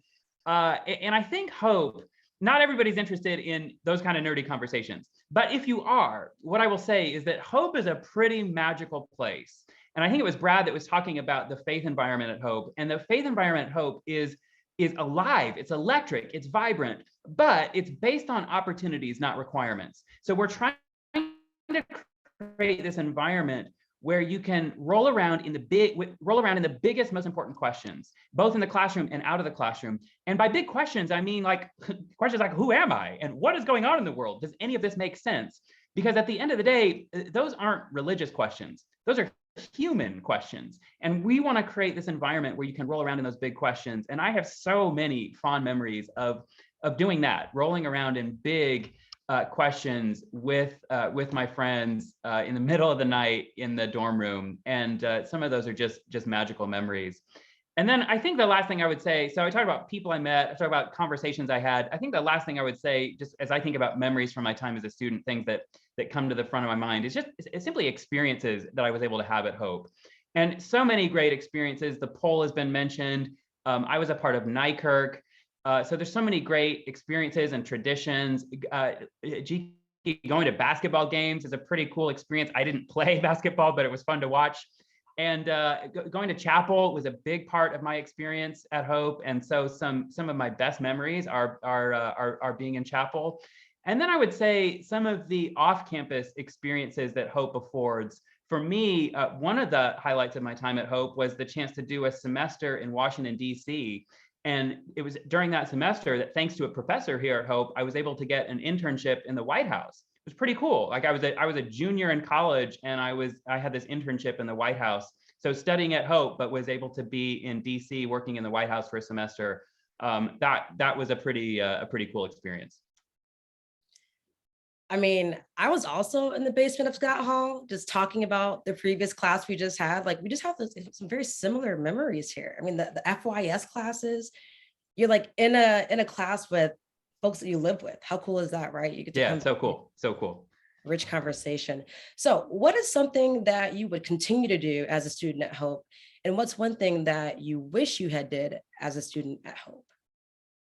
I think Hope, not everybody's interested in those kind of nerdy conversations, but if you are, what I will say is that Hope is a pretty magical place. And I think it was Brad that was talking about the faith environment at Hope, and the faith environment at Hope is alive, it's electric, it's vibrant, but it's based on opportunities, not requirements. So we're trying to create this environment where you can roll around in the biggest, most important questions, both in the classroom and out of the classroom. And by big questions, I mean questions like, who am I? And what is going on in the world? Does any of this make sense? Because at the end of the day, those aren't religious questions. Those are human questions. And we want to create this environment where you can roll around in those big questions. And I have so many fond memories of doing that, rolling around in big questions with my friends in the middle of the night in the dorm room. And some of those are just magical memories. And then I think the last thing I would say, so I talked about people I met, I talked about conversations I had. I think the last thing I would say, just as I think about memories from my time as a student, things that come to the front of my mind is it's simply experiences that I was able to have at Hope. And so many great experiences. The poll has been mentioned. I was a part of NYCIRC. So there's so many great experiences and traditions. Going to basketball games is a pretty cool experience. I didn't play basketball, but it was fun to watch. And going to chapel was a big part of my experience at Hope. And so some of my best memories are being in chapel. And then I would say some of the off-campus experiences that Hope affords. For me, one of the highlights of my time at Hope was the chance to do a semester in Washington, D.C. And it was during that semester that, thanks to a professor here at Hope, I was able to get an internship in the White House. It was pretty cool. Like I was a junior in college, and I had this internship in the White House. So studying at Hope, but was able to be in DC working in the White House for a semester. That was a pretty cool experience. I mean, I was also in the basement of Scott Hall, just talking about the previous class we just had. Like, we just have some very similar memories here. I mean, the FYS classes, you're like in a class with folks that you live with. How cool is that, right? You get to so cool, so cool. Rich conversation. So what is something that you would continue to do as a student at Hope? And what's one thing that you wish you had did as a student at Hope?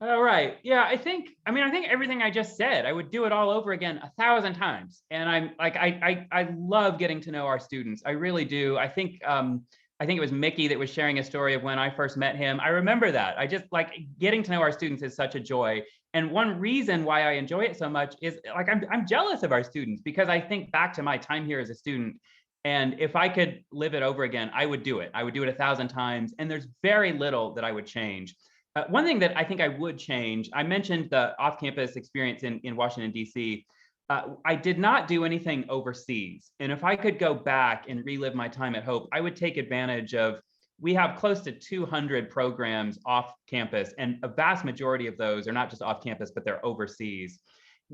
All right. Yeah, I think everything I just said, I would do it all over again 1,000 times. And I'm like, I love getting to know our students. I really do. I think it was Mickey that was sharing a story of when I first met him. I remember that. I just like getting to know our students is such a joy. And one reason why I enjoy it so much is like, I'm jealous of our students, because I think back to my time here as a student. And if I could live it over again, I would do it. I would do it 1,000 times. And there's very little that I would change. One thing that I think I would change, I mentioned the off-campus experience in Washington, D.C. I did not do anything overseas. And if I could go back and relive my time at Hope, I would take advantage of, we have close to 200 programs off campus, and a vast majority of those are not just off campus, but they're overseas.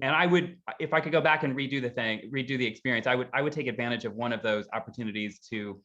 And I would, if I could go back and redo the experience, I would take advantage of one of those opportunities to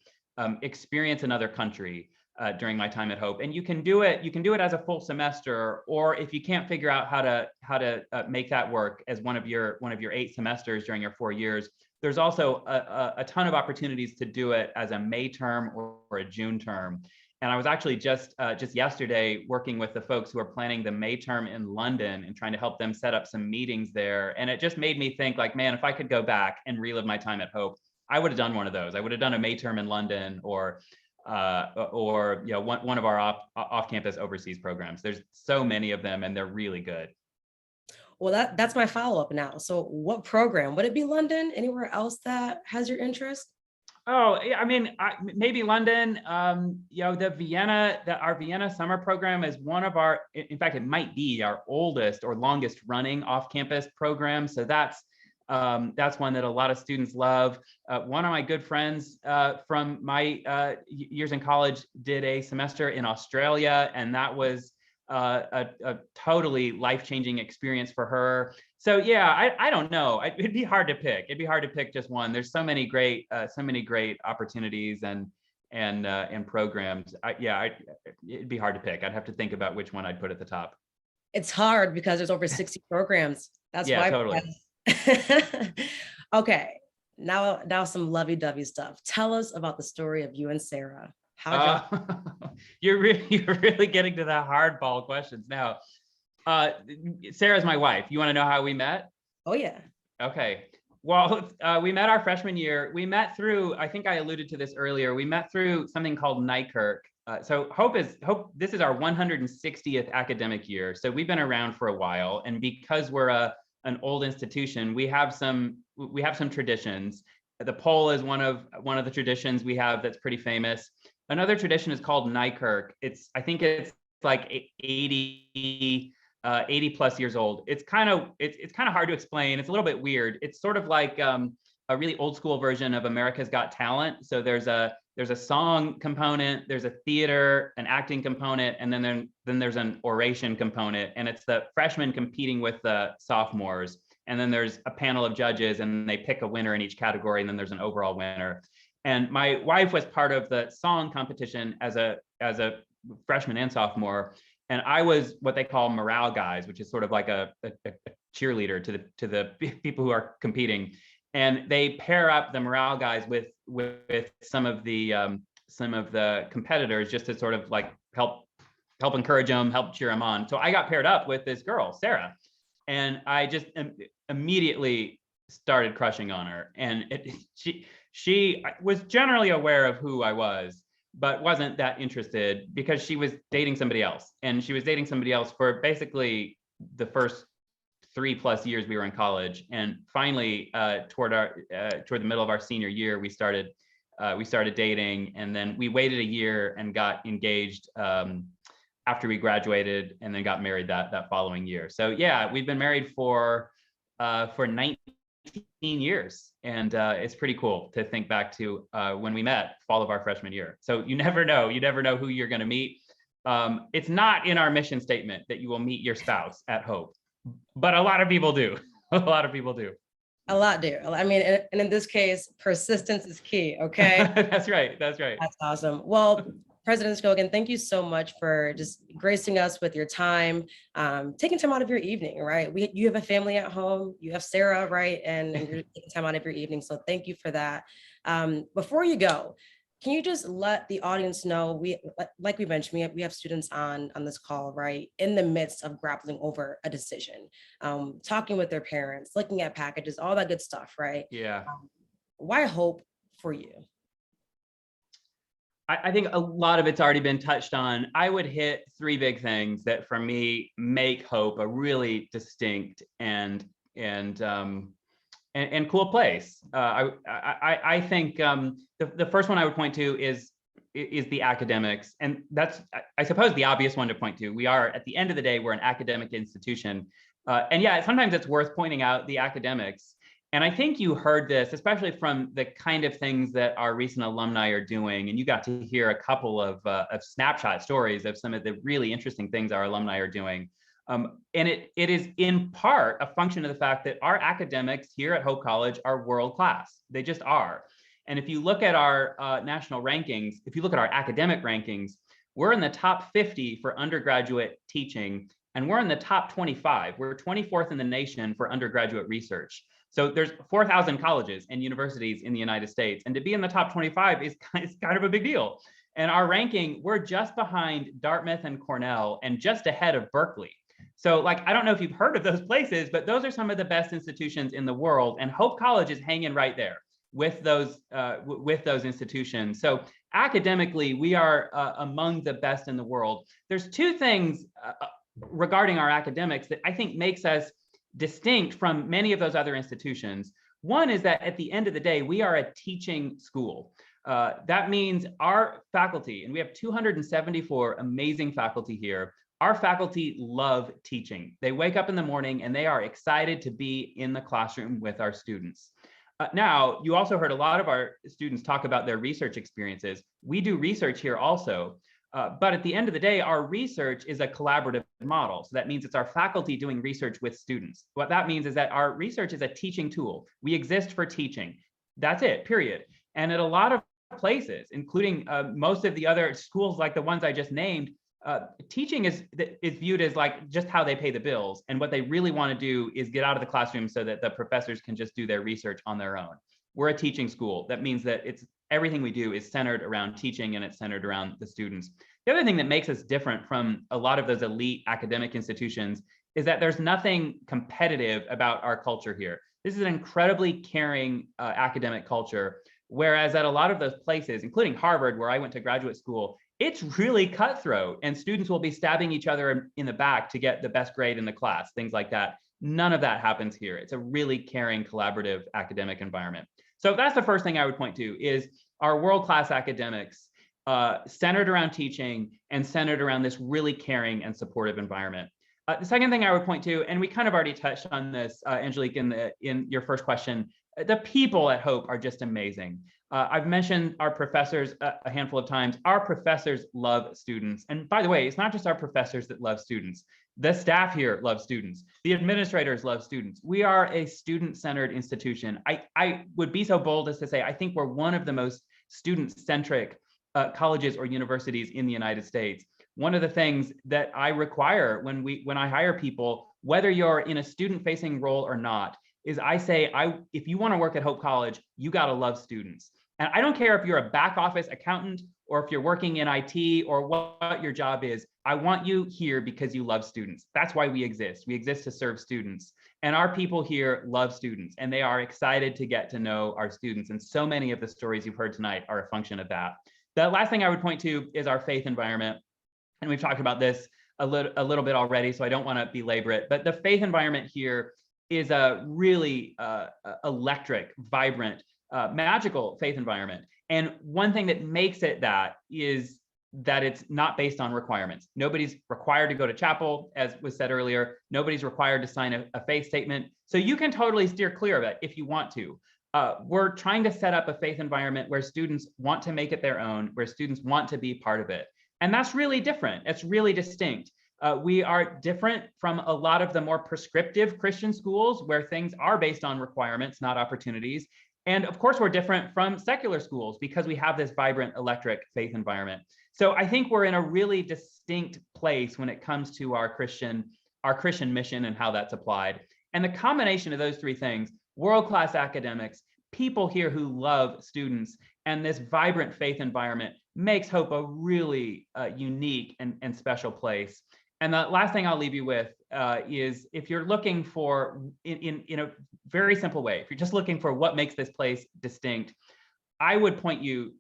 experience another country during my time at Hope. And you can do it as a full semester, or if you can't figure out how to make that work as one of your 8 semesters during your 4 years, there's also a ton of opportunities to do it as a May term or a June term. And I was actually just yesterday working with the folks who are planning the May term in London and trying to help them set up some meetings there. And it just made me think, like, man, if I could go back and relive my time at Hope, I would have done one of those. I would have done a May term in London, or one of our off-campus overseas programs. There's so many of them, and they're really good. Well, that's my follow-up now. So what program? Would it be London? Anywhere else that has your interest? Oh, yeah, I mean, maybe London. Our Vienna summer program is one of our, in fact, it might be our oldest or longest running off-campus program. So that's one that a lot of students love. One of my good friends from my years in college did a semester in Australia, and that was a totally life-changing experience for her. So yeah, I don't know. It'd be hard to pick. It'd be hard to pick just one. There's so many great opportunities and programs. It'd be hard to pick. I'd have to think about which one I'd put at the top. It's hard because there's over 60 programs. That's why. Totally. Okay, now some lovey-dovey stuff. Tell us about the story of you and Sarah. You're really getting to the hardball questions now. Sarah's my wife. You want to know how we met? Oh yeah. Okay. Well, we met our freshman year. We met through, I think I alluded to this earlier, we met through something called NYCIRC. So Hope, this is our 160th academic year. So we've been around for a while, and because we're an old institution, we have some traditions. The poll is one of the traditions we have that's pretty famous. Another tradition is called NYCIRC. I think it's like 80 plus years old. It's kind of hard to explain. It's a little bit weird. It's sort of like a really old school version of America's Got Talent. So there's a song component, there's a theater, an acting component, and then there's an oration component. And it's the freshmen competing with the sophomores. And then there's a panel of judges, and they pick a winner in each category, and then there's an overall winner. And my wife was part of the song competition as a freshman and sophomore. And I was what they call morale guys, which is sort of like a cheerleader to the people who are competing. And they pair up the morale guys with some of the competitors, just to sort of like help encourage them, help cheer them on. So I got paired up with this girl, Sarah, and I just immediately started crushing on her. And she was generally aware of who I was, but wasn't that interested because she was dating somebody else. And she was dating somebody else for basically the first 3+ years we were in college. And finally, toward the middle of our senior year, we started dating, and then we waited a year and got engaged after we graduated, and then got married that following year. So yeah, we've been married for 19 years, and it's pretty cool to think back to when we met, fall of our freshman year. So you never know who you're going to meet. It's not in our mission statement that you will meet your spouse at Hope, but a lot of people do. A lot of people do. A lot do. I mean, and in this case, persistence is key. Okay. That's right. That's awesome. Well, President Scogin, thank you so much for just gracing us with your time, taking time out of your evening, right? You have a family at home, you have Sarah, right? And you're taking time out of your evening. So thank you for that. Before you go, can you just let the audience know, like we mentioned, we have students on this call, right? In the midst of grappling over a decision, talking with their parents, looking at packages, all that good stuff, right? Yeah. Why Hope for you? I think a lot of it's already been touched on. I would hit 3 big things that for me make Hope a really distinct and cool place. I think the first one I would point to is the academics, and that's, I suppose, the obvious one to point to. We are, at the end of the day, we're an academic institution, and yeah, sometimes it's worth pointing out the academics. And I think you heard this, especially from the kind of things that our recent alumni are doing, and you got to hear a couple of snapshot stories of some of the really interesting things our alumni are doing. And it is in part a function of the fact that our academics here at Hope College are world class. They just are. And if you look at our national rankings, if you look at our academic rankings, we're in the top 50 for undergraduate teaching, and we're in the top 25. We're 24th in the nation for undergraduate research. So there's 4,000 colleges and universities in the United States, and to be in the top 25 is kind of a big deal. And our ranking, we're just behind Dartmouth and Cornell, and just ahead of Berkeley. So, like, I don't know if you've heard of those places, but those are some of the best institutions in the world, and Hope College is hanging right there with those institutions. So academically, we are among the best in the world. There's 2 things regarding our academics that I think makes us distinct from many of those other institutions. One is that at the end of the day, we are a teaching school. That means our faculty, and we have 274 amazing faculty here, our faculty love teaching. They wake up in the morning and they are excited to be in the classroom with our students. Now, you also heard a lot of our students talk about their research experiences. We do research here also. But at the end of the day, our research is a collaborative model. So that means it's our faculty doing research with students. What that means is that our research is a teaching tool. We exist for teaching. That's it, period. And at a lot of places, including most of the other schools like the ones I just named, teaching is viewed as like just how they pay the bills. And what they really want to do is get out of the classroom so that the professors can just do their research on their own. We're a teaching school. That means that everything we do is centered around teaching, and it's centered around the students. The other thing that makes us different from a lot of those elite academic institutions is that there's nothing competitive about our culture here. This is an incredibly caring academic culture, whereas at a lot of those places, including Harvard, where I went to graduate school, it's really cutthroat, and students will be stabbing each other in the back to get the best grade in the class, things like that. None of that happens here. It's a really caring, collaborative academic environment. So that's the first thing I would point to, is our world-class academics centered around teaching and centered around this really caring and supportive environment. The second thing I would point to, and we kind of already touched on this, Angelique, in your first question, the people at Hope are just amazing. I've mentioned our professors a handful of times. Our professors love students. And by the way, it's not just our professors that love students. The staff here love students. The administrators love students. We are a student-centered institution. I would be so bold as to say, I think we're one of the most student-centric colleges or universities in the United States. One of the things that I require when I hire people, whether you're in a student-facing role or not, is I say, if you want to work at Hope College, you got to love students. And I don't care if you're a back office accountant or if you're working in IT or what your job is. I want you here because you love students. That's why we exist. We exist to serve students. And our people here love students, and they are excited to get to know our students. And so many of the stories you've heard tonight are a function of that. The last thing I would point to is our faith environment. And we've talked about this a little bit already, so I don't want to belabor it. But the faith environment here is a really electric, vibrant, magical faith environment. And one thing that makes it that is that it's not based on requirements. Nobody's required to go to chapel, as was said earlier. Nobody's required to sign a faith statement. So you can totally steer clear of it if you want to. We're trying to set up a faith environment where students want to make it their own, where students want to be part of it. And that's really different. It's really distinct. We are different from a lot of the more prescriptive Christian schools where things are based on requirements, not opportunities. And of course, we're different from secular schools because we have this vibrant, electric faith environment. So I think we're in a really distinct place when it comes to our Christian mission and how that's applied. And the combination of those three things, world-class academics, people here who love students, and this vibrant faith environment makes Hope a really unique and special place. And the last thing I'll leave you with is if you're looking for, in a very simple way, if you're just looking for what makes this place distinct, I would point you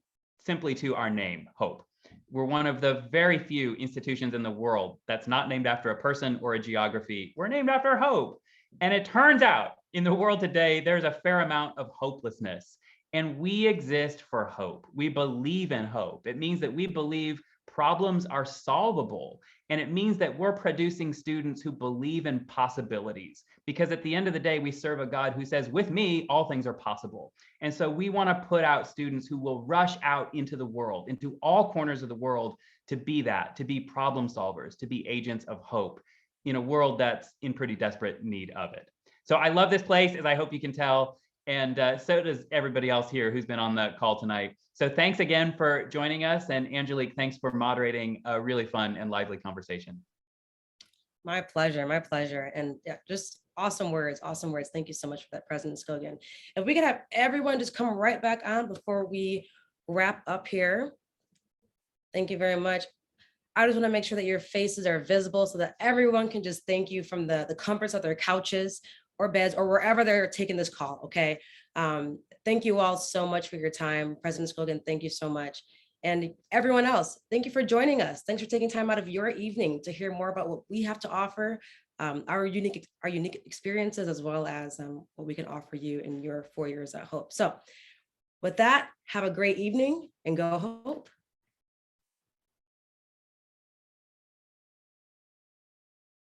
simply to our name, Hope. We're one of the very few institutions in the world that's not named after a person or a geography. We're named after hope. And it turns out in the world today, there's a fair amount of hopelessness. And we exist for hope. We believe in hope. It means that we believe problems are solvable. And it means that we're producing students who believe in possibilities. Because at the end of the day, we serve a God who says, with me, all things are possible. And so we want to put out students who will rush out into the world, into all corners of the world, to be that, to be problem solvers, to be agents of hope in a world that's in pretty desperate need of it. So I love this place, as I hope you can tell. And so does everybody else here who's been on the call tonight. So thanks again for joining us. And Angelique, thanks for moderating a really fun and lively conversation. My pleasure, my pleasure. And yeah, just awesome words, awesome words. Thank you so much for that, President Scogin. If we could have everyone just come right back on before we wrap up here. Thank you very much. I just want to make sure that your faces are visible so that everyone can just thank you from the comforts of their couches or beds or wherever they're taking this call, okay? Thank you all so much for your time. President Scogin, thank you so much. And everyone else, thank you for joining us. Thanks for taking time out of your evening to hear more about what we have to offer, our unique experiences, as well as what we can offer you in your 4 years at Hope. So with that, have a great evening and go Hope.